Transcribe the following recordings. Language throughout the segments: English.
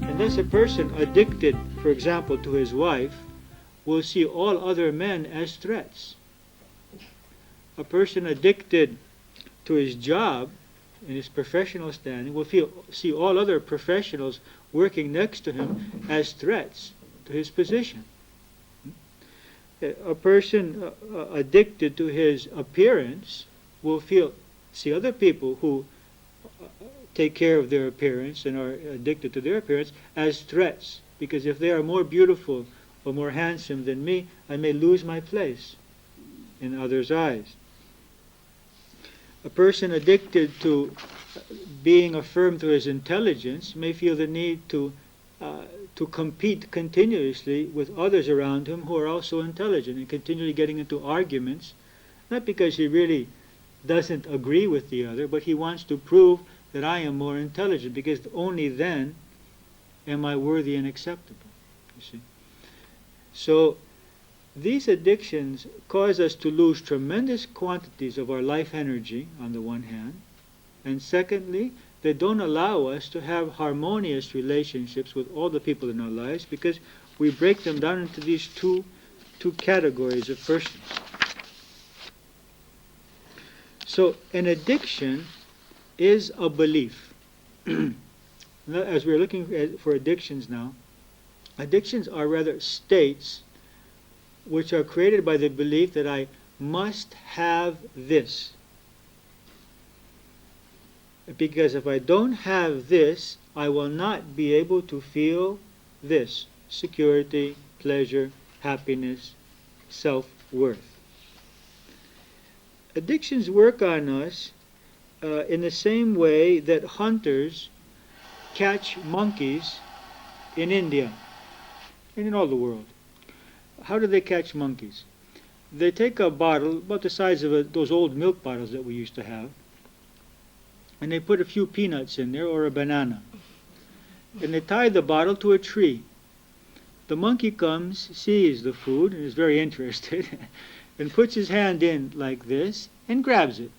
Unless a person addicted, for example, to his wife, will see all other men as threats. A person addicted to his job, in his professional standing, will see all other professionals working next to him as threats to his position. A person addicted to his appearance will see other people who take care of their appearance and are addicted to their appearance as threats, because if they are more beautiful or more handsome than me, I may lose my place in others' eyes. A person addicted to being affirmed through his intelligence may feel the need to compete continuously with others around him who are also intelligent, and continually getting into arguments, not because he really doesn't agree with the other, but he wants to prove that I am more intelligent, because only then am I worthy and acceptable, you see. So these addictions cause us to lose tremendous quantities of our life energy on the one hand, and secondly, they don't allow us to have harmonious relationships with all the people in our lives, because we break them down into these two categories of persons. So an addiction is a belief. As we're looking for addictions now, addictions are rather states which are created by the belief that I must have this. Because if I don't have this, I will not be able to feel this: security, pleasure, happiness, self-worth. Addictions work on us in the same way that hunters catch monkeys in India and in all the world. How do they catch monkeys? They take a bottle about the size of those old milk bottles that we used to have, and they put a few peanuts in there or a banana, and they tie the bottle to a tree. The monkey comes, sees the food, and is very interested, and puts his hand in like this and grabs it.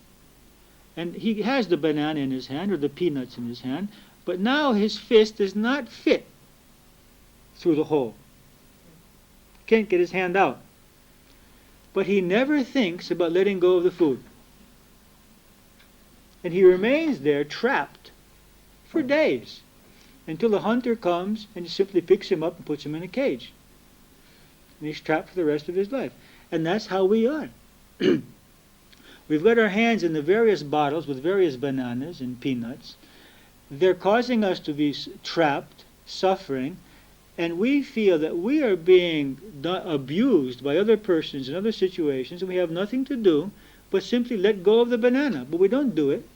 And he has the banana in his hand, or the peanuts in his hand, but now his fist does not fit through the hole. Can't get his hand out. But he never thinks about letting go of the food. And he remains there trapped for days, until the hunter comes and he simply picks him up and puts him in a cage. And he's trapped for the rest of his life. And that's how we are. We've got our hands in the various bottles with various bananas and peanuts. They're causing us to be trapped, suffering, and we feel that we are being abused by other persons in other situations, and we have nothing to do but simply let go of the banana. But we don't do it.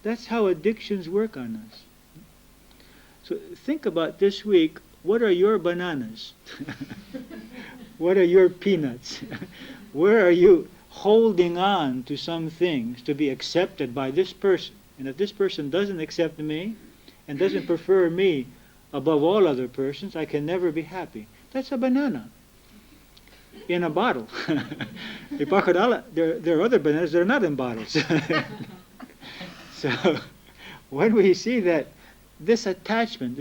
That's how addictions work on us. So think about this week, what are your bananas? What are your peanuts? Where are you holding on to some things to be accepted by this person? And if this person doesn't accept me and doesn't prefer me above all other persons, I can never be happy. That's a banana in a bottle. There are other bananas that are not in bottles. So when we see that this attachment,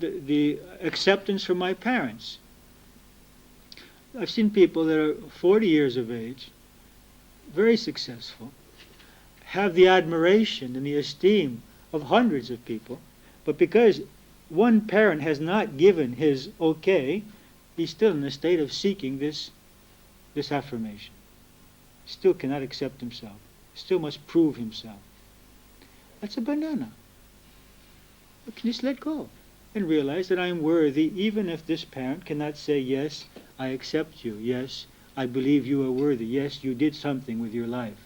the acceptance from my parents, I've seen people that are 40 years of age, very successful, have the admiration and the esteem of hundreds of people, but because one parent has not given his okay, he's still in a state of seeking this affirmation. Still cannot accept himself. Still must prove himself. That's a banana. You can just let go and realize that I'm worthy, even if this parent cannot say, yes, I accept you. Yes, I believe you are worthy. Yes, you did something with your life.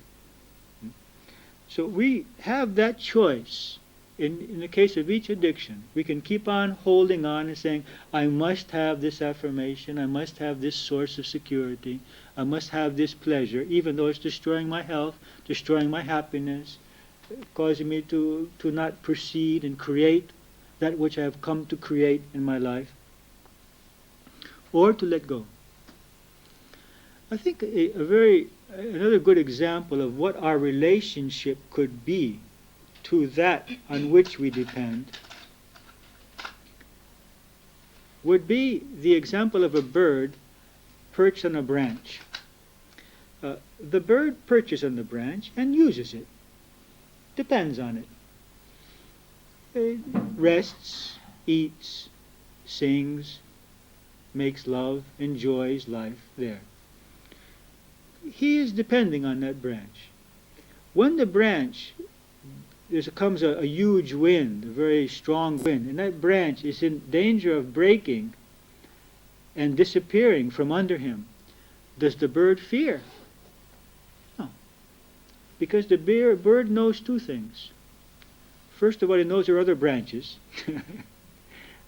So we have that choice in the case of each addiction, we can keep on holding on and saying, I must have this affirmation, I must have this source of security, I must have this pleasure, even though it's destroying my health, destroying my happiness, causing me to not proceed and create that which I have come to create in my life, or to let go. I think another good example of what our relationship could be to that on which we depend would be the example of a bird perched on a branch. The bird perches on the branch and uses it, depends on it. It rests, eats, sings, makes love, enjoys life there. He is depending on that branch. When the branch, there comes a huge wind, a very strong wind, and that branch is in danger of breaking and disappearing from under him, does the bird fear? No. Because the bird knows two things. First of all, he knows there are other branches.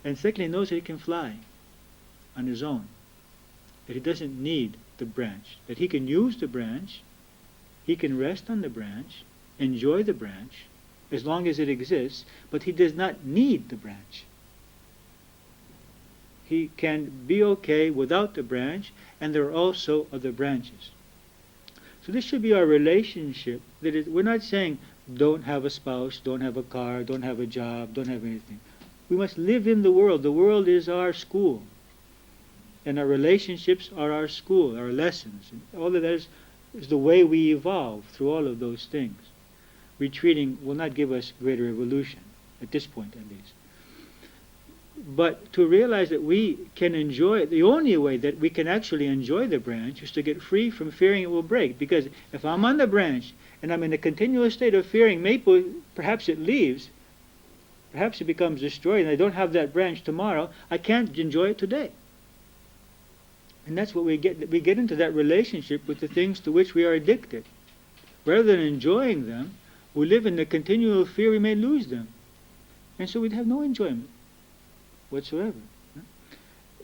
And secondly, he knows that he can fly on his own. That he doesn't need the branch. That he can use the branch, he can rest on the branch, enjoy the branch, as long as it exists, but he does not need the branch. He can be okay without the branch, and there are also other branches. So this should be our relationship. We're not saying don't have a spouse, don't have a car, don't have a job, don't have anything. We must live in the world. The world is our school. And our relationships are our school, our lessons. And all of that is the way we evolve through all of those things. Retreating will not give us greater evolution, at this point at least. But to realize that we can enjoy, the only way that we can actually enjoy the branch is to get free from fearing it will break. Because if I'm on the branch and I'm in a continuous state of fearing, maybe perhaps it leaves, perhaps it becomes destroyed, and I don't have that branch tomorrow, I can't enjoy it today. And that's what we get. We get into that relationship with the things to which we are addicted. Rather than enjoying them, we live in the continual fear we may lose them. And so we'd have no enjoyment whatsoever.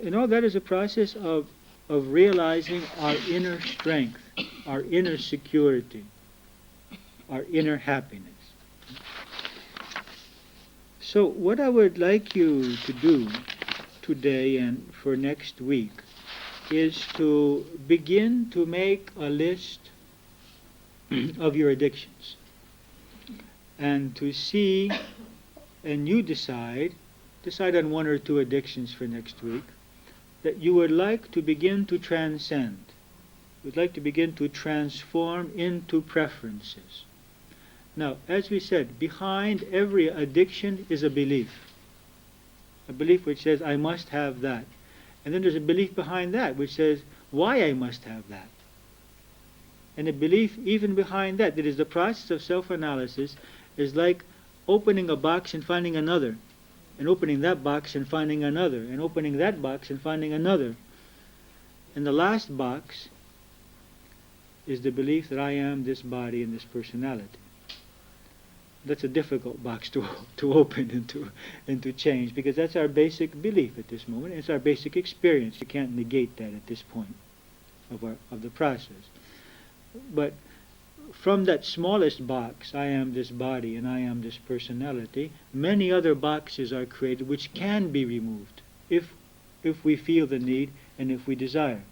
And all that is a process of realizing our inner strength, our inner security, our inner happiness. So what I would like you to do today and for next week is to begin to make a list of your addictions and to see, and you decide on one or two addictions for next week that you would like to begin to transcend, would like to begin to transform into preferences. Now, as we said, behind every addiction is a belief which says, I must have that. And then there's a belief behind that which says, why I must have that. And a belief even behind that is the process of self-analysis, is like opening a box and finding another, and opening that box and finding another, and opening that box and finding another. And the last box is the belief that I am this body and this personality. That's a difficult box to open and to change, because that's our basic belief at this moment. It's our basic experience. You can't negate that at this point of the process. But from that smallest box, I am this body and I am this personality, many other boxes are created which can be removed if we feel the need and if we desire.